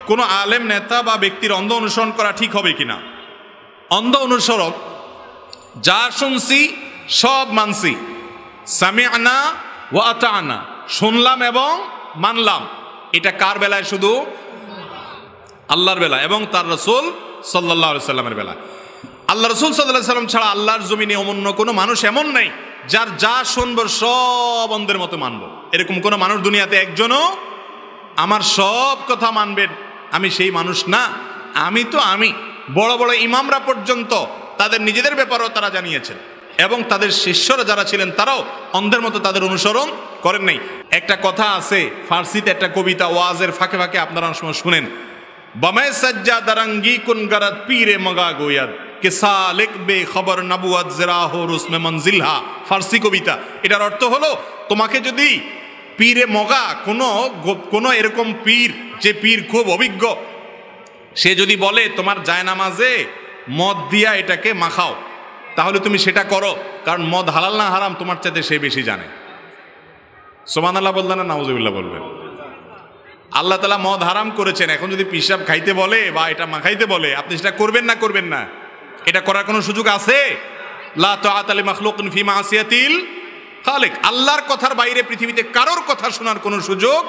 কোনো আলেম নেতা বা ব্যক্তির অন্ধ অনুসরণ করা ঠিক হবে কিনা? অন্ধ অনুসরণ, যা শুনছি সব মানছি, সামিআনা ওয়া আতা'না, শুনলাম এবং মানলাম, এটা কার বেলায়? শুধু আল্লাহর বেলা এবং তার রাসূল সাল্লাল্লাহু আলাইহি সাল্লামের বেলা। আল্লাহ রাসূল সাল্লাল্লাহু আলাইহি সাল্লাম ছাড়া আল্লাহর জমিনে অন্য কোনো মানুষ এমন নাই যার যা শুনবো সব অন্ধের মতো মানব। এরকম কোনো মানুষ দুনিয়াতে একজনও আমার সব কথা মানবেন আমি সেই মানুষ না। আমি বড় বড় ইমামরা পর্যন্ত তাদের নিজেদের ব্যাপারেও তারা জানিয়েছেন এবং তাদের শিষ্যরা যারা ছিলেন তারাও অন্ধের মতো তাদের অনুসরণ করেন নাই। একটা কথা আছে ফার্সিতে, একটা কবিতা, ওয়াজের ফাঁকে ফাঁকে আপনারা অনেক সময় শুনেন, বামায় সাজ্জা দারাঙ্গি কুন গারাত পীরে মগা গোয়াদ কে সালেক বে খবর নবুয়াত জরা হো রুসমে মঞ্জিলহা। ফার্সি কবিতা। এটার অর্থ হলো, তোমাকে যদি পীরে মগা, কোনো এরকম পীর, যে পীর খুব অভিজ্ঞ, সে যদি বলে তোমার জায়নামাজে মদ দিয়া এটাকে মাখাও, তাহলে তুমি সেটা করো, কারণ মদ হালাল না হারাম তোমার চাইতে সে বেশি জানে। সুবহানাল্লাহ বললেন না নাউজুবিল্লাহ বলবেন? আল্লাহ তাআলা মদ হারাম করেছেন, এখন যদি পিশাব খাইতে বলে বা এটা মাখাইতে বলে, আপনি সেটা করবেন না করবেন না? এটা করার কোনো সুযোগ আছে? লা তাআতা লি মাখলুকিন ফি মাসিয়াতিল খালিক। আল্লাহর কথার বাইরে পৃথিবীতে কারোর কথা শোনার কোনো সুযোগ